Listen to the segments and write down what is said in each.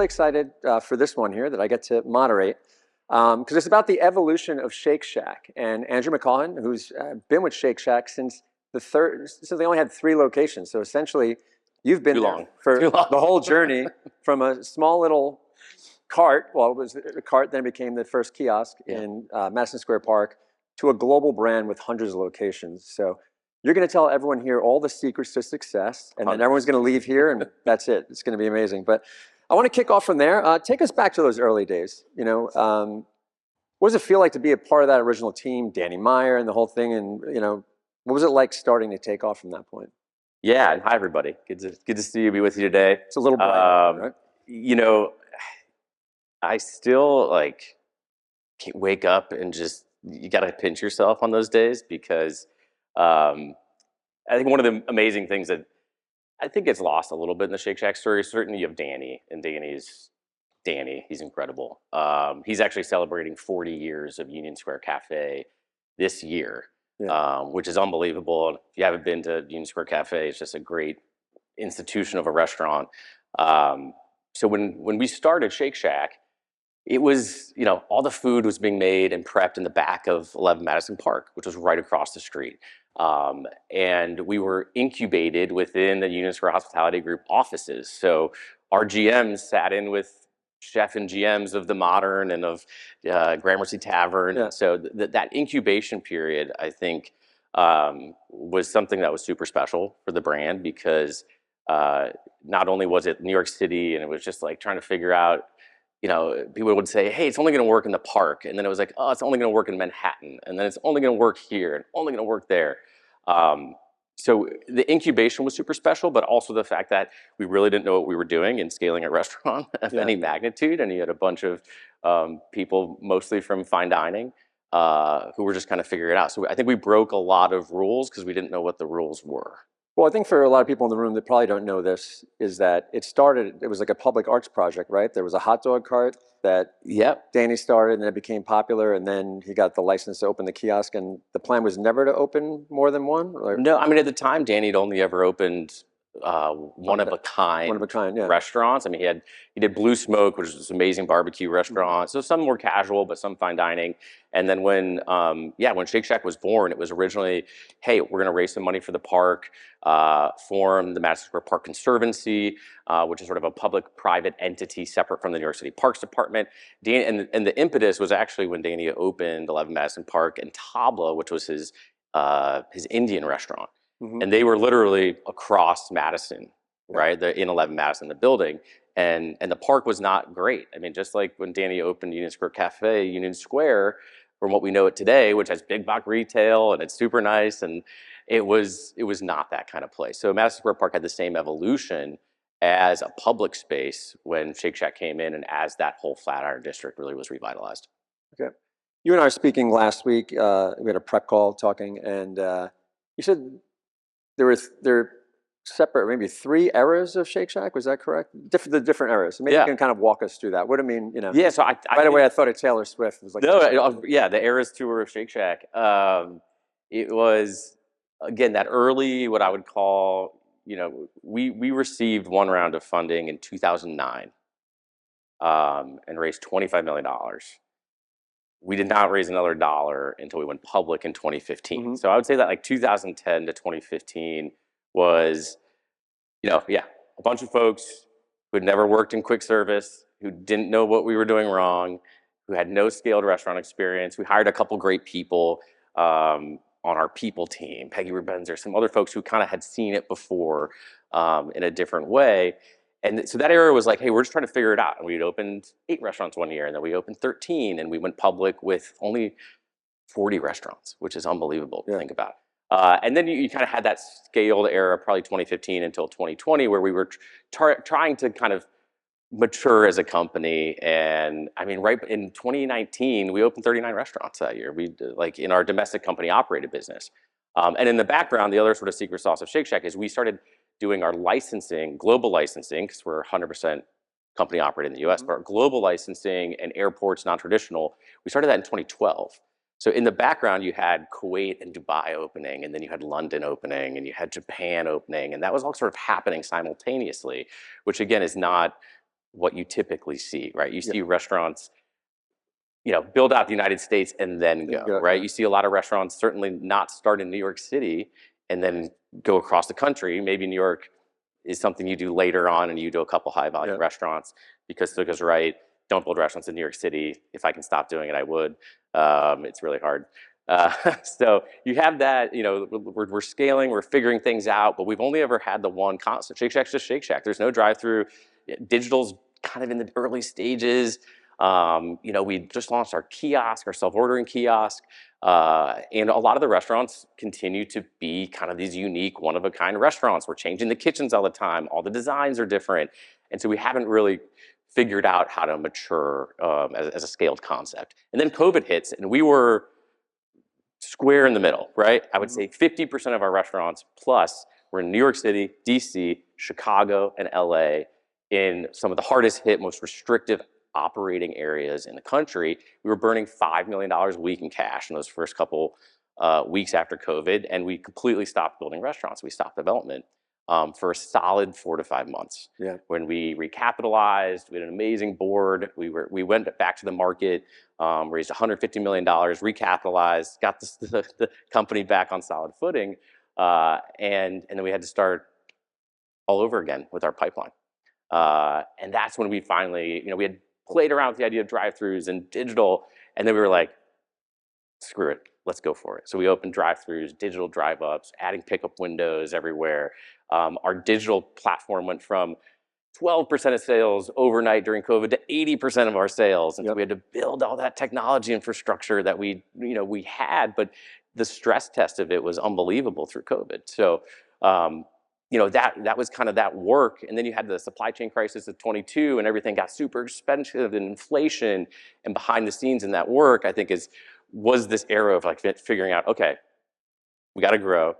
really excited for this one here that I get to moderate because it's about the evolution of Shake Shack. And Andrew McCaughan, who's been with Shake Shack since so they only had 3 locations. So essentially, you've been there for the whole journey from a small little cart. Well, it was a cart, then it became the first kiosk in Madison Square Park to a global brand with hundreds of locations. So you're going to tell everyone here all the secrets to success, and then everyone's going to leave here, and that's it. It's going to be amazing. But I want to kick off from there. Take us back to those early days. What does it feel like to be a part of that original team, Danny Meyer and the whole thing? And what was it like starting to take off from that point? Yeah, and hi everybody. Good to see you. Be with you today. It's a little bright, right? I still can't wake up and just you got to pinch yourself on those days because I think one of the amazing things that I think gets lost a little bit in the Shake Shack story. Certainly, you have Danny, and Danny. He's incredible. He's actually celebrating 40 years of Union Square Cafe this year, which is unbelievable. If you haven't been to Union Square Cafe, it's just a great institution of a restaurant. So when we started Shake Shack, it was, all the food was being made and prepped in the back of 11 Madison Park, which was right across the street. And we were incubated within the Union Square Hospitality Group offices. So our GMs sat in with chef and GMs of the Modern and of Gramercy Tavern. Yeah. So that incubation period, I think, was something that was super special for the brand because not only was it New York City and it was just like trying to figure out, people would say, hey, it's only going to work in the park. And then it was like, oh, it's only going to work in Manhattan. And then it's only going to work here and only going to work there. So the incubation was super special, but also the fact that we really didn't know what we were doing in scaling a restaurant of any magnitude. And you had a bunch of people, mostly from fine dining, who were just kind of figuring it out. So I think we broke a lot of rules because we didn't know what the rules were. Well, I think for a lot of people in the room that probably don't know this, is that it was like a public arts project, right? There was a hot dog cart that Danny started, and it became popular, and then he got the license to open the kiosk, and the plan was never to open more than one? No, I mean, at the time, Danny had only ever opened one-of-a-kind restaurants. I mean, he did Blue Smoke, which was this amazing barbecue restaurant. So some more casual, but some fine dining. And then when Shake Shack was born, it was originally, hey, we're going to raise some money for the park, form the Madison Square Park Conservancy, which is sort of a public-private entity separate from the New York City Parks Department. And the impetus was actually when Danny opened 11 Madison Park and Tabla, which was his Indian restaurant. Mm-hmm. And they were literally across Madison, right? In 11 Madison, the building. And the park was not great. I mean, just like when Danny opened Union Square Cafe, Union Square, from what we know it today, which has big box retail and it's super nice, and it was not that kind of place. So Madison Square Park had the same evolution as a public space when Shake Shack came in and as that whole Flatiron district really was revitalized. Okay. You and I were speaking last week. We had a prep call talking, and you said there were separate, maybe 3 eras of Shake Shack. Was that correct? The different eras. So maybe you can kind of walk us through that. What do you mean? Yeah. So right away, I thought of Taylor Swift. It was like the Eras tour of Shake Shack. It was again that early, what I would call, we received one round of funding in 2009, and raised $25 million. We did not raise another dollar until we went public in 2015. Mm-hmm. So I would say that like 2010 to 2015 was, a bunch of folks who had never worked in quick service, who didn't know what we were doing wrong, who had no scaled restaurant experience. We hired a couple great people on our people team, Peggy Rubenzer, some other folks who kind of had seen it before in a different way. And so that era was like, hey, we're just trying to figure it out. And we'd opened 8 restaurants one year, and then we opened 13, and we went public with only 40 restaurants, which is unbelievable to think about. And then you kind of had that scaled era, probably 2015 until 2020, where we were trying to kind of mature as a company. And I mean, right in 2019, we opened 39 restaurants that year. We like in our domestic company operated business. And in the background, the other sort of secret sauce of Shake Shack is we started doing our licensing, global licensing, because we're 100% company operated in the US, but our global licensing and airports, non-traditional, we started that in 2012. So in the background, you had Kuwait and Dubai opening, and then you had London opening, and you had Japan opening, and that was all sort of happening simultaneously, which again is not what you typically see, right? You see restaurants, build out the United States and then go, right? Yeah. You see a lot of restaurants certainly not start in New York City and then go across the country. Maybe New York is something you do later on and you do a couple high volume restaurants because Suga's right. Don't build restaurants in New York City. If I can stop doing it, I would. It's really hard. So you have that, we're scaling, we're figuring things out, but we've only ever had the one constant. Shake Shack's just Shake Shack. There's no drive-through. Digital's kind of in the early stages. We just launched our kiosk, our self-ordering kiosk, and a lot of the restaurants continue to be kind of these unique, one-of-a-kind restaurants. We're changing the kitchens all the time. All the designs are different. And so we haven't really figured out how to mature as a scaled concept. And then COVID hits, and we were square in the middle, right? I would say 50% of our restaurants plus were in New York City, DC, Chicago, and LA in some of the hardest hit, most restrictive operating areas in the country. We were burning $5 million a week in cash in those first couple weeks after COVID, and we completely stopped building restaurants. We stopped development for a solid 4 to 5 months. Yeah. When we recapitalized, we had an amazing board. We went back to the market, raised $150 million, recapitalized, got the company back on solid footing, and then we had to start all over again with our pipeline. And that's when we finally, we had played around with the idea of drive-thrus and digital, and then we were like, screw it, let's go for it. So we opened drive-thrus, digital drive-ups, adding pickup windows everywhere. Our digital platform went from 12% of sales overnight during COVID to 80% of our sales. And so we had to build all that technology infrastructure that we had, but the stress test of it was unbelievable through COVID. So, that was kind of that work. And then you had the supply chain crisis of 22 and everything got super expensive and inflation. And behind the scenes in that work, I think was this era of like figuring out, okay, we got to grow.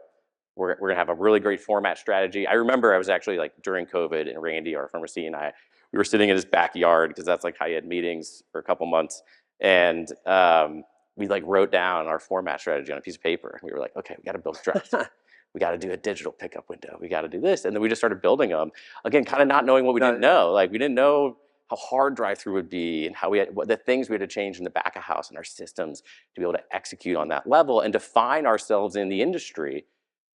We're going to have a really great format strategy. I remember I was actually like during COVID and Randy, our pharmacy, and we were sitting in his backyard because that's like how you had meetings for a couple months. And we like wrote down our format strategy on a piece of paper. We were like, okay, we got to build drive-thru. We got to do a digital pickup window. We got to do this. And then we just started building them. Again, kind of not knowing what we didn't know. Like we didn't know how hard drive-thru would be and what the things we had to change in the back of house and our systems to be able to execute on that level and define ourselves in the industry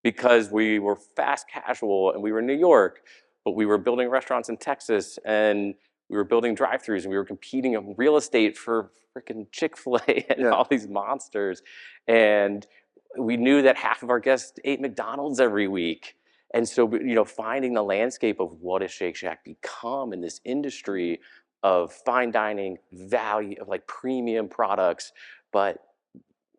because we were fast casual and we were in New York, but we were building restaurants in Texas and we were building drive-thrus and we were competing in real estate for freaking Chick-fil-A and all these monsters. And we knew that half of our guests ate McDonald's every week. And so, finding the landscape of what has Shake Shack become in this industry of fine dining, value, of like premium products, but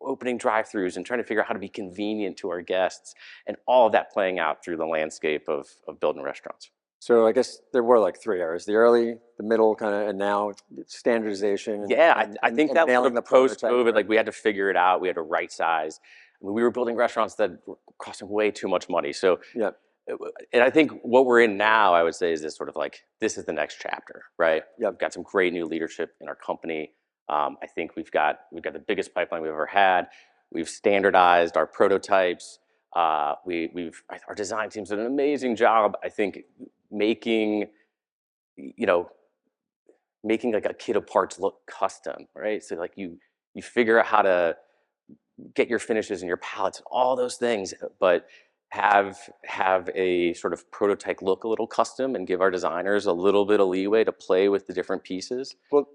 opening drive-thrus and trying to figure out how to be convenient to our guests and all of that playing out through the landscape of building restaurants. So I guess there were like 3 eras: the early, the middle, kind of, and now standardization. I think that was the post-COVID. Like we had to figure it out. We had to right size. I mean, we were building restaurants that were costing way too much money. So, and I think what we're in now, I would say, is this sort of like this is the next chapter, right? We've got some great new leadership in our company. I think we've got the biggest pipeline we've ever had. We've standardized our prototypes. Our design team's done an amazing job, I think, making like a kit of parts look custom, right? So like you figure out how to get your finishes and your palettes and all those things, but have a sort of prototype look a little custom and give our designers a little bit of leeway to play with the different pieces. Well,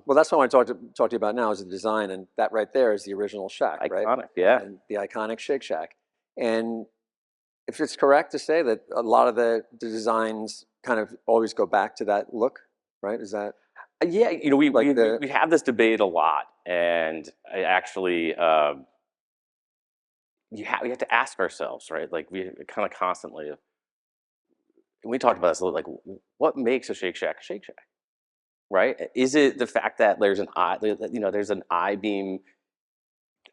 that's what I want to talk to you about now is the design, and that right there is the original Shack, right? Iconic, yeah. And the iconic Shake Shack. And if it's correct to say that a lot of the designs kind of always go back to that look, right? Is that? Yeah, we have this debate a lot, and I actually you have to ask ourselves, right? Like we kind of constantly, and we talked about this a little, like what makes a Shake Shack a Shake Shack, right? Is it the fact that there's an I-beam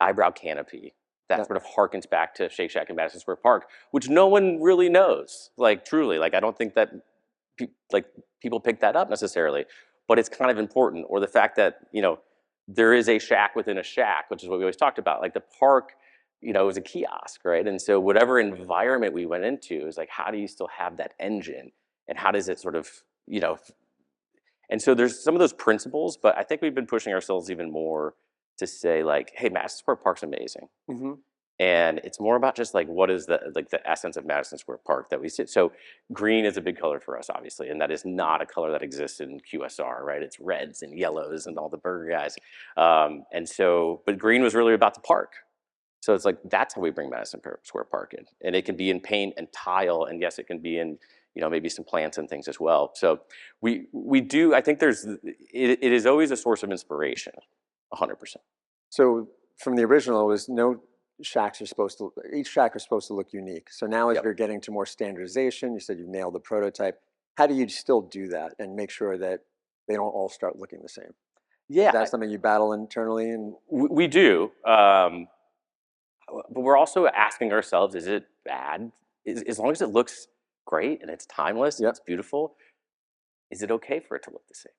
eyebrow canopy that sort of harkens back to Shake Shack in Madison Square Park, which no one really knows, like truly, like I don't think that people pick that up necessarily, but it's kind of important. Or the fact that there is a shack within a shack, which is what we always talked about, like the park. It was a kiosk, right? And so whatever environment we went into is like, how do you still have that engine? And how does it sort of, And so there's some of those principles, but I think we've been pushing ourselves even more to say like, hey, Madison Square Park's amazing. Mm-hmm. And it's more about just like what is the essence of Madison Square Park that we see. So green is a big color for us, obviously, and that is not a color that exists in QSR, right? It's reds and yellows and all the burger guys. And so, but green was really about the park. So it's like that's how we bring Madison Square Park in, and it can be in paint and tile, and yes, it can be in maybe some plants and things as well. So we do. I think it is always a source of inspiration, 100%. So from the original, it was no shacks are supposed to, each shack is supposed to look unique. So now as Yep. you're getting to more standardization, you said you nailed the prototype. How do you still do that and make sure that they don't all start looking the same? Yeah, Is that something you battle internally? And we do. But we're also asking ourselves, is it bad? As long as it looks great and it's timeless, Yep. it's beautiful, is it okay for it to look the same?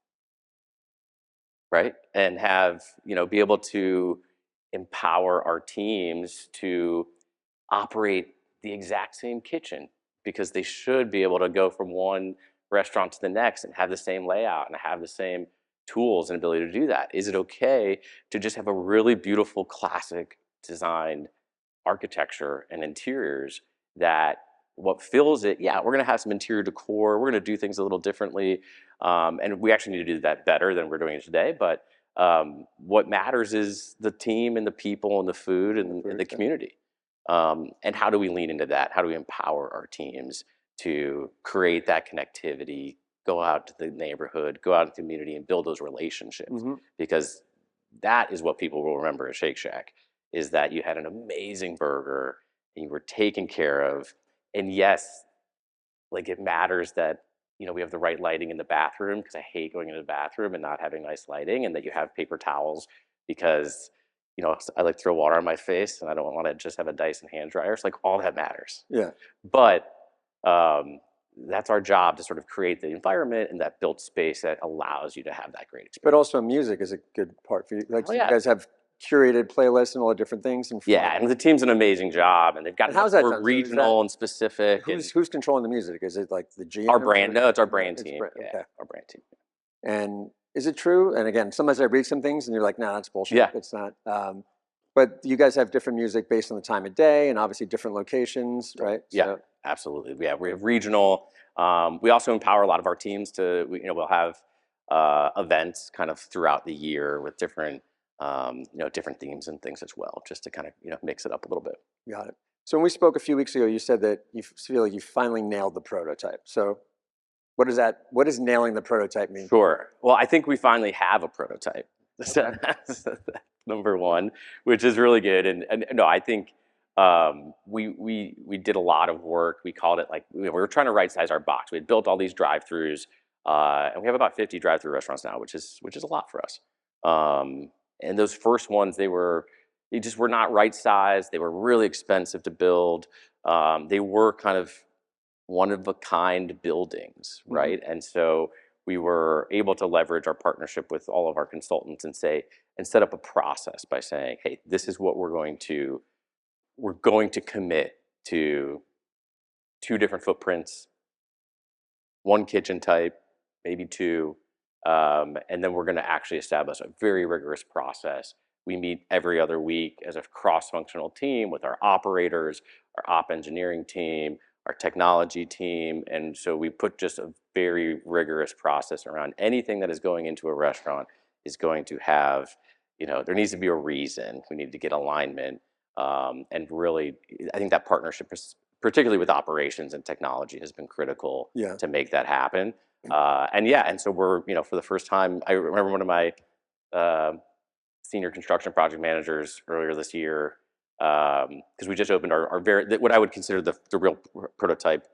Right? And have, be able to empower our teams to operate the exact same kitchen because they should be able to go from one restaurant to the next and have the same layout and have the same tools and ability to do that. Is it okay to just have a really beautiful classic designed architecture and interiors that what fills it, yeah, we're going to have some interior decor, we're going to do things a little differently, and we actually need to do that better than we're doing it today, but what matters is the team and the people and the food and the community. And how do we lean into that? How do we empower our teams to create that connectivity, go out to the neighborhood, go out in the community and build those relationships? mm-hmm. Because that is what people will remember at Shake Shack, is that you had an amazing burger and you were taken care of. And yes, like it matters that we have the right lighting in the bathroom, because I hate going into the bathroom and not having nice lighting, and that you have paper towels because I like to throw water on my face and I don't want to just have a Dyson hand dryer. So like all that matters. Yeah. But that's our job, to sort of create the environment and that built space that allows you to have that great experience. But also music is a good part for you. Like Oh, you yeah. guys have curated playlists and all the different things. And Yeah, and the team's an amazing job, and they've got And how's that more done? So is regional and specific. who's controlling the music? Is it like the GM? Our brand? No, it's our brand It's team. Yeah, okay. our brand team. And is it true? And again, sometimes I read some things and you're like, nah, that's bullshit. Yeah. It's not. But you guys have different music based on the time of day and obviously different locations, right? Yeah, So, absolutely. We have regional. We also empower a lot of our teams to. We'll have events kind of throughout the year with different different themes and things as well, just to kind of mix it up a little bit. got it. So when we spoke a few weeks ago, you said that you feel like you finally nailed the prototype. So what does nailing the prototype mean? Sure. Well, I think we finally have a prototype. So that's number one, which is really good. And no, I think we did a lot of work. We called it like we were trying to right size our box. We had built all these drive-throughs, and we have about 50 drive-through restaurants now, which is a lot for us. And those first ones, they just were not right sized. They were really expensive to build. They were kind of one of a kind buildings, right? Mm-hmm. And so we were able to leverage our partnership with all of our consultants and set up a process by saying, hey, this is what we're going to commit to 2 different footprints, 1 kitchen type, maybe 2, and then we're going to actually establish a very rigorous process. We meet every other week as a cross-functional team with our operators, our op engineering team, our technology team, and so we put just a very rigorous process around anything that is going into a restaurant is going to have, there needs to be a reason. We need to get alignment, and really, I think that partnership, particularly with operations and technology, has been critical to make that happen. And so we're, for the first time, I remember one of my senior construction project managers earlier this year, because we just opened our what I would consider the real prototype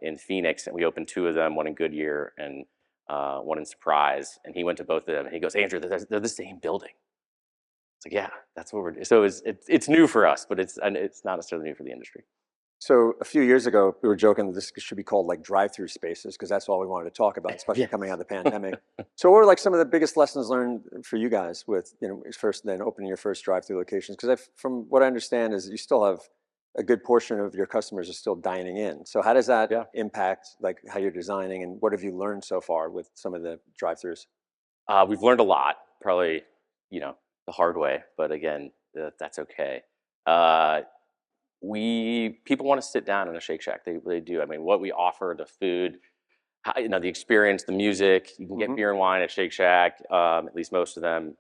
in Phoenix, and we opened 2 of them, one in Goodyear and one in Surprise, and he went to both of them and he goes, Andrew, they're the same building. It's like, yeah, that's what we're doing. So it's new for us, but it's not necessarily new for the industry. So a few years ago, we were joking that this should be called like drive-through spaces because that's all we wanted to talk about, especially coming out of the pandemic. So what were like some of the biggest lessons learned for you guys with, first then opening your first drive-through locations? Because from what I understand is that you still have a good portion of your customers are still dining in. So how does that Yeah. impact like how you're designing, and what have you learned so far with some of the drive-throughs? We've learned a lot, probably, the hard way, but again, that's okay. Uh, People want to sit down in a Shake Shack. They do. I mean, what we offer, the food, the experience, the music. You can get Hmm. beer and wine at Shake Shack, at least most of them.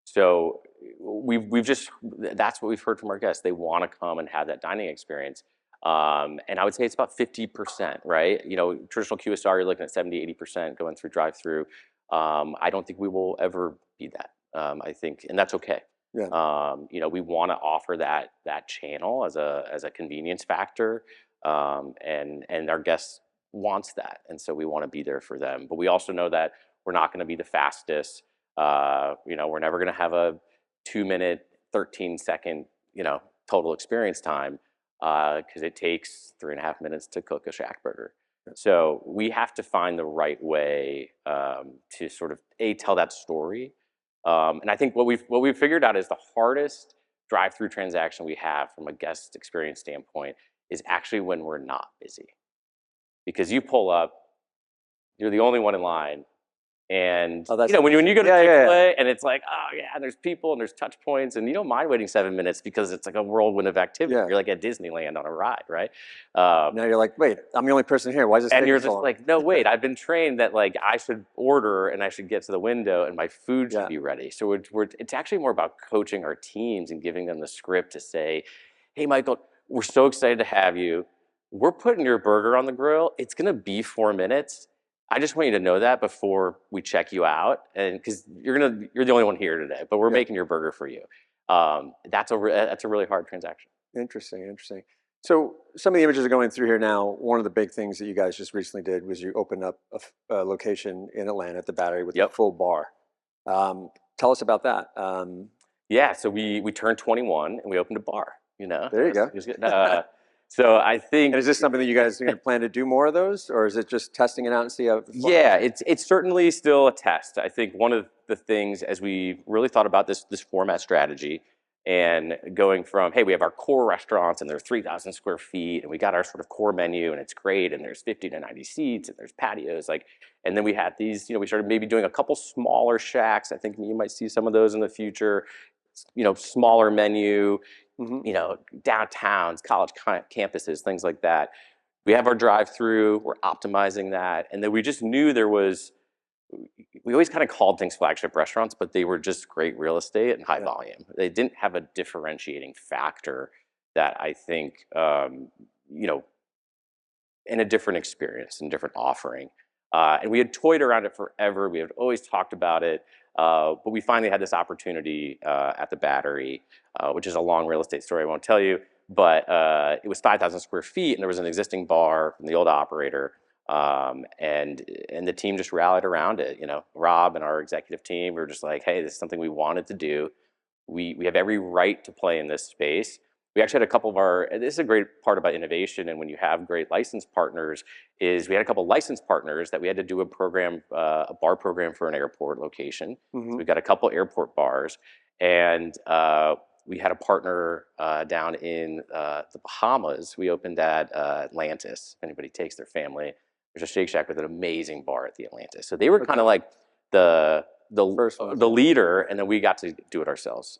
So we've just that's what we've heard from our guests. They want to come and have that dining experience. And I would say it's about 50%, right? Traditional QSR, you're looking at 70, 80% going through drive-through. I don't think we will ever be that. I think, and that's okay. Yeah. We want to offer that channel as a convenience factor, and our guests wants that, and so we want to be there for them. But we also know that we're not going to be the fastest. We're never going to have a 2 minute, 13 second, total experience time, because it takes 3.5 minutes to cook a Shack burger. So we have to find the right way to sort of tell that story. And I think what we've figured out is the hardest drive-through transaction we have from a guest experience standpoint is actually when we're not busy, because you pull up, you're the only one in line, and Oh, that's when you go to yeah, yeah, yeah. Chick-fil-A and it's like, oh yeah, and there's people and there's touch points, and you don't mind waiting 7 minutes because it's like a whirlwind of activity. Yeah. You're like at Disneyland on a ride, right? Um, Now you're like, wait, I'm the only person here. Why is this and taking you're so just long? like, no, wait, I've been trained that like I should order and I should get to the window and my food should Yeah. be ready. So it's actually more about coaching our teams and giving them the script to say, hey, Michael, we're so excited to have you. We're putting your burger on the grill. It's going to be 4 minutes. I just want you to know that before we check you out, and because you're the only one here today, but we're Yeah. making your burger for you. That's a really hard transaction. Interesting, interesting. So some of the images are going through here now. One of the big things that you guys just recently did was you opened up a location in Atlanta at the Battery with a Yep. full bar. Tell us about that. Yeah, so we turned 21 and we opened a bar. There you go. It was good. So I think, And is this something that you guys are going to plan to do more of those, or is it just testing it out and see how it flies? yeah, it's certainly still a test. I think one of the things, as we really thought about this format strategy, and going from, hey, we have our core restaurants and they're 3,000 square feet, and we got our sort of core menu and it's great, and there's 50 to 90 seats and there's patios, and then we had these, we started maybe doing a couple smaller shacks. I think you might see some of those in the future. Smaller menu, Hmm. downtowns, college campuses, things like that. We have our drive-through, we're optimizing that, and then we just knew we always kind of called things flagship restaurants, but they were just great real estate and high Yeah. volume. They didn't have a differentiating factor that I think, in a different experience and different offering. And we had toyed around it forever. We had always talked about it, but we finally had this opportunity at the Battery, which is a long real estate story I won't tell you, but it was 5,000 square feet, and there was an existing bar from the old operator, and the team just rallied around it. Rob and our executive team were just like, hey, this is something we wanted to do. We have every right to play in this space. We actually had a couple of this is a great part about innovation, and when you have great license partners, is we had a couple of license partners that we had to do a bar program for an airport location. So Hmm. we've got a couple airport bars, and we had a partner down in the Bahamas. We opened at Atlantis. If anybody takes their family, there's a Shake Shack with an amazing bar at the Atlantis. So they were kind of like the First one. the leader, and then we got to do it ourselves,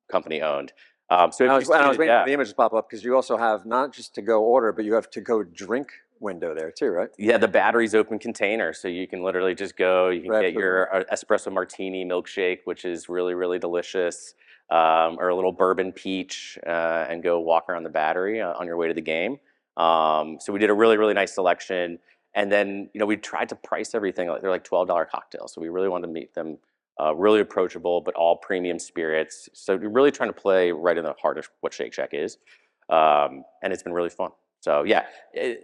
company owned. So And if you see I was it, waiting for yeah, the image to pop up because you also have not just to go order, but you have to go drink window there too, right? yeah, the Battery's open container, so you can literally just go. You can Right. get your espresso martini milkshake, which is really really delicious, or a little bourbon peach, and go walk around the Battery on your way to the game. So we did a really really nice selection, and then we tried to price everything like they're like $12 cocktails. So we really wanted to make them really approachable, but all premium spirits. So we're really trying to play right in the heart of what Shake Shack is, and it's been really fun. So yeah,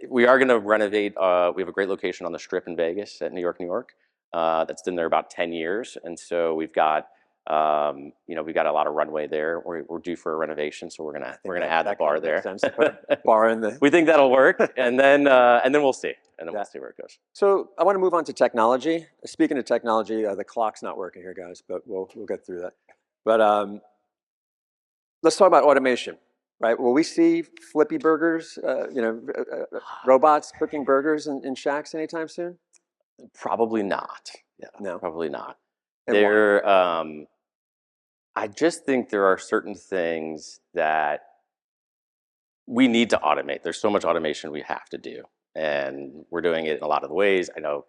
we are going to renovate. We have a great location on the Strip in Vegas at New York, New York. That's been there about 10 years, and so we've got we've got a lot of runway there. We're due for a renovation, so we're gonna add the That kind bar of makes there. sense to put a bar in the. We think that'll work, and then we'll see, we'll see where it goes. So I want to move on to technology. Speaking of technology, the clock's not working here, guys, but we'll get through that. But let's talk about automation. right? Will we see Flippy Burgers, robots cooking burgers in Shacks anytime soon? Probably not. Yeah, No. probably not. And why? There, I just think there are certain things that we need to automate. There's so much automation we have to do, and we're doing it in a lot of the ways. I know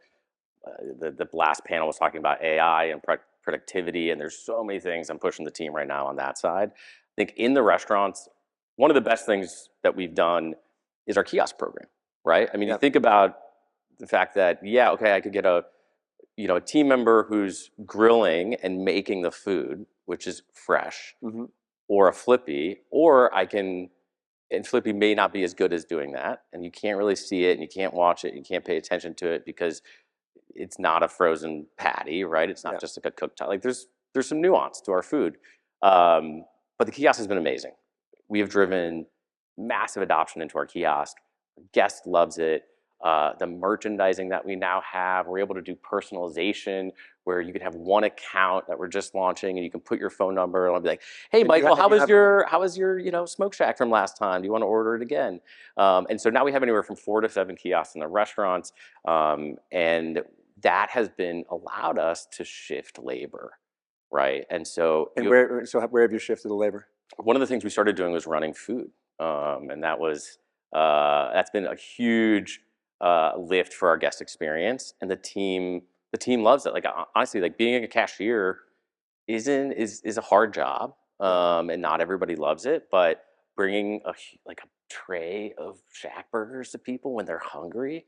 the last panel was talking about AI and productivity, and there's so many things I'm pushing the team right now on that side. I think in the restaurants, one of the best things that we've done is our kiosk program, right? I mean, you Yep. think about the fact that, yeah, okay, I could get a team member who's grilling and making the food, which is fresh, Hmm. or a Flippy, or I can, and Flippy may not be as good as doing that, and you can't really see it, and you can't watch it, you can't pay attention to it because it's not a frozen patty, right? It's not Yeah. just like a cooked. Like there's some nuance to our food, but the kiosk has been amazing. We have driven massive adoption into our kiosk. Guest loves it. The merchandising that we now have, we're able to do personalization where you could have one account that we're just launching, and you can put your phone number, and I'll be like, "Hey, And Michael, you have how was your smoke shack from last time? Do you want to order it again?" And so now we have anywhere from 4 to 7 kiosks in the restaurants, and that has been allowed us to shift labor, right? And so and where have you shifted the labor? one of the things we started doing was running food, and that's been a huge lift for our guest experience, and the team loves it. Like honestly, like being a cashier is a hard job, Yeah. and not everybody loves it. But bringing like a tray of Shack burgers to people when they're hungry,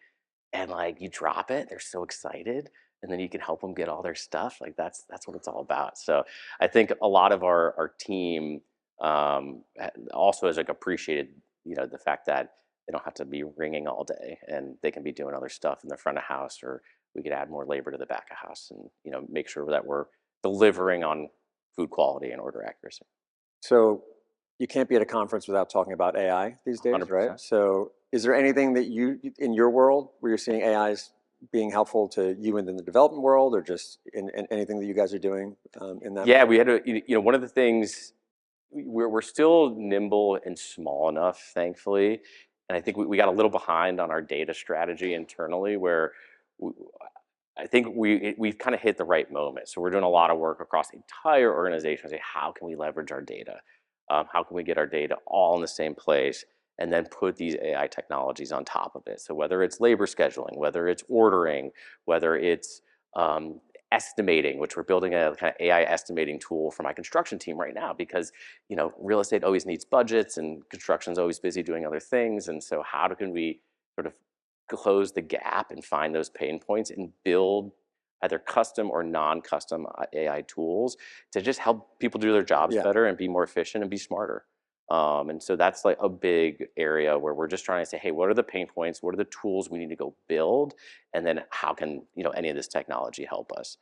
and like you drop it, they're so excited, and then you can help them get all their stuff. Like that's what it's all about. So I think a lot of our team also has like appreciated the fact that they don't have to be ringing all day, and they can be doing other stuff in the front of house, or we could add more labor to the back of house, and make sure that we're delivering on food quality and order accuracy. So you can't be at a conference without talking about AI these days, right? 100%. So is there anything that in your world, where you're seeing AIs being helpful to you in the development world, or just in anything that you guys are doing in that Yeah, field? we had one of the things, we're still nimble and small enough, thankfully, and I think we got a little behind on our data strategy internally, where we, I think we've kind of hit the right moment. So we're doing a lot of work across the entire organization to say, how can we leverage our data? How can we get our data all in the same place, and then put these AI technologies on top of it? So whether it's labor scheduling, whether it's ordering, whether it's um, estimating, which we're building a kind of AI estimating tool for my construction team right now, because real estate always needs budgets, and construction's always busy doing other things. And so how can we sort of close the gap and find those pain points and build either custom or non-custom AI tools to just help people do their jobs Yeah. better and be more efficient and be smarter. And so that's like a big area where we're just trying to say, hey, what are the pain points? What are the tools we need to go build? And then how can any of this technology help us?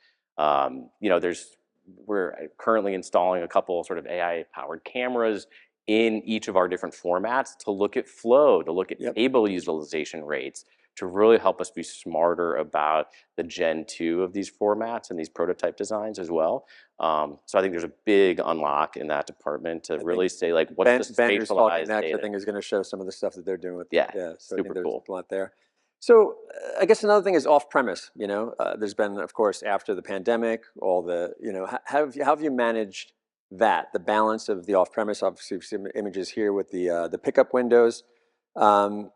We're currently installing a couple sort of AI powered cameras in each of our different formats to look at flow, to look at Yep. table utilization rates, to really help us be smarter about the Gen 2 of these formats and these prototype designs as well. So I think there's a big unlock in that department to I think really say, like, what's the Ben, who's talking spatialized next, I data? think is going to show some of the stuff that they're doing with that. Yeah, Yeah. So I think super there's cool. a lot there. So I guess another thing is off premise. There's been, of course, after the pandemic, all the, how have you managed that, the balance of the off premise? Obviously, we've seen images here with the pickup windows. Um,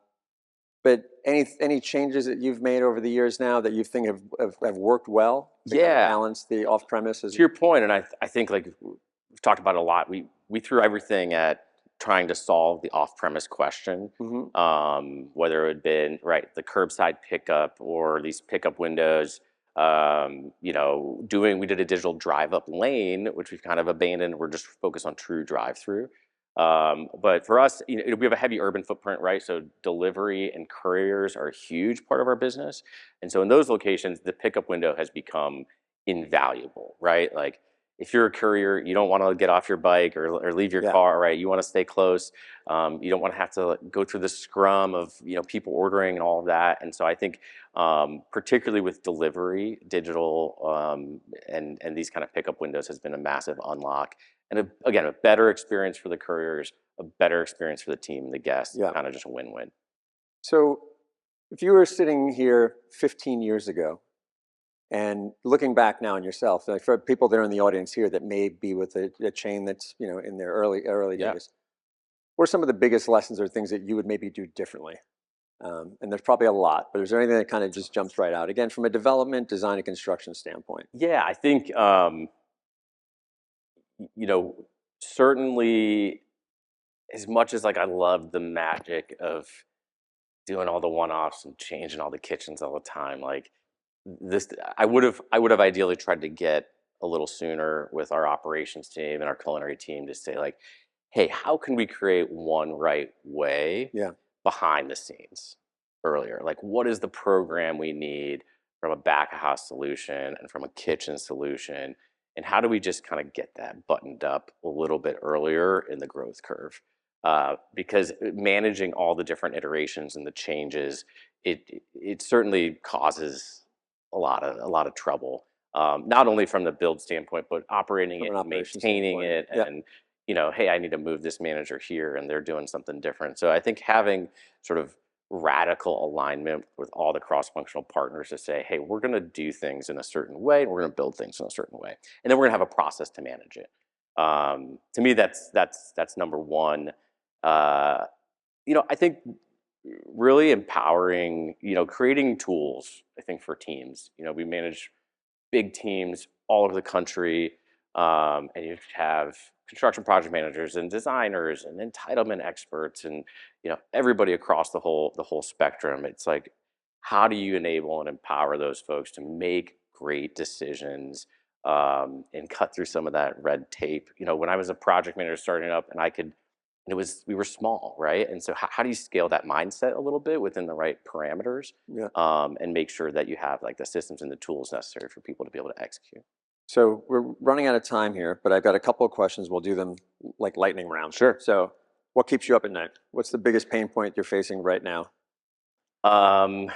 but any changes that you've made over the years now that you think have worked well to kind of Yeah, balance the off premise? to your point, and I think like we've talked about it a lot. We threw everything at trying to solve the off-premise question, Hmm. whether it had been right the curbside pickup or these pickup windows. We did a digital drive-up lane, which we've kind of abandoned. We're just focused on true drive-through. But for us, we have a heavy urban footprint, right? So delivery and couriers are a huge part of our business, and so in those locations, the pickup window has become invaluable, right? Like if you're a courier, you don't want to get off your bike or leave your Yeah. car, right? You want to stay close. You don't want to have to go through the scrum of people ordering and all of that. And so I think, particularly with delivery, digital and these kind of pickup windows has been a massive unlock, and again a better experience for the couriers, a better experience for the team and the guests. Yeah. Kind of just a win-win. So if you were sitting here 15 years ago and looking back now on yourself, like for people that are in the audience here that may be with a chain that's, you know, in their early Yeah. days, what are some of the biggest lessons or things that you would maybe do differently? And there's probably a lot, but is there anything that kind of just jumps right out? Again, from a development, design, and construction standpoint. Yeah, I think, you know, certainly as much as like I love the magic of doing all the one-offs and changing all the kitchens all the time, like this, I would have ideally tried to get a little sooner with our operations team and our culinary team to say like, hey, how can we create one right way Yeah. behind the scenes earlier? Like, what is the program we need from a back of house solution and from a kitchen solution? And how do we just kind of get that buttoned up a little bit earlier in the growth curve? Because managing all the different iterations and the changes, it certainly causes a lot of trouble. Not only from the build standpoint, but operating From it, an and operations maintaining standpoint. it, Yeah. and hey, I need to move this manager here, and they're doing something different. So I think having sort of radical alignment with all the cross-functional partners to say, hey, we're going to do things in a certain way, and we're going to build things in a certain way, and then we're going to have a process to manage it. To me, that's number one. I think really empowering, creating tools, I think, for teams. We manage big teams all over the country, and you have construction project managers and designers and entitlement experts and everybody across the whole spectrum. It's like, how do you enable and empower those folks to make great decisions, and cut through some of that red tape? When I was a project manager starting up, we were small, right? And so how do you scale that mindset a little bit within the right parameters, Yeah. and make sure that you have like the systems and the tools necessary for people to be able to execute? So we're running out of time here, but I've got a couple of questions. We'll do them like lightning round. Sure. So what keeps you up at night? What's the biggest pain point you're facing right now? Um,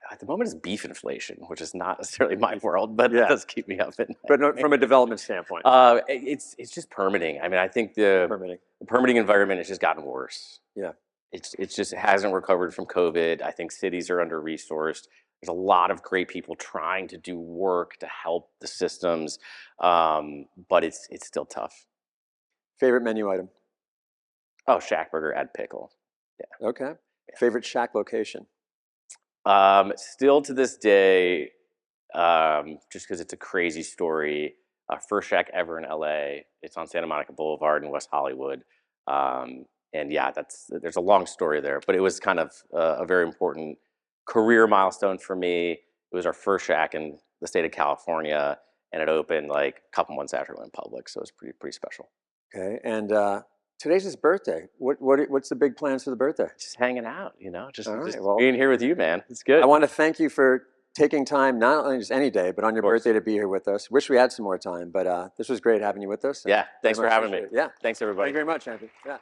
at the moment, it's beef inflation, which is not necessarily my world, but Yeah. it does keep me up at night. But not from a development standpoint, It's just permitting. I mean, I think the permitting. permitting environment has just gotten worse. Yeah. It hasn't recovered from COVID. I think cities are under resourced. There's a lot of great people trying to do work to help the systems, but it's still tough. Favorite menu item? Oh, Shack Burger, add pickle. Yeah. Okay. Favorite Shack location? Still to this day, just because it's a crazy story. First Shack ever in LA. It's on Santa Monica Boulevard in West Hollywood. And yeah, there's a long story there, but it was kind of a very important career milestone for me. It was our first Shack in the state of California, and it opened like a couple months after it went public, so it was pretty special. Okay. And today's his birthday. What's the big plans for the birthday? Just hanging out, just All right, just well, being here with you, man. It's good. I want to thank you for taking time, not only just any day, but on your course. birthday to be here with us. Wish we had some more time, but this was great having you with us. Yeah, thanks for Very much having me. appreciate it. Yeah. Thanks, everybody. Thank you very much, Anthony. Yeah.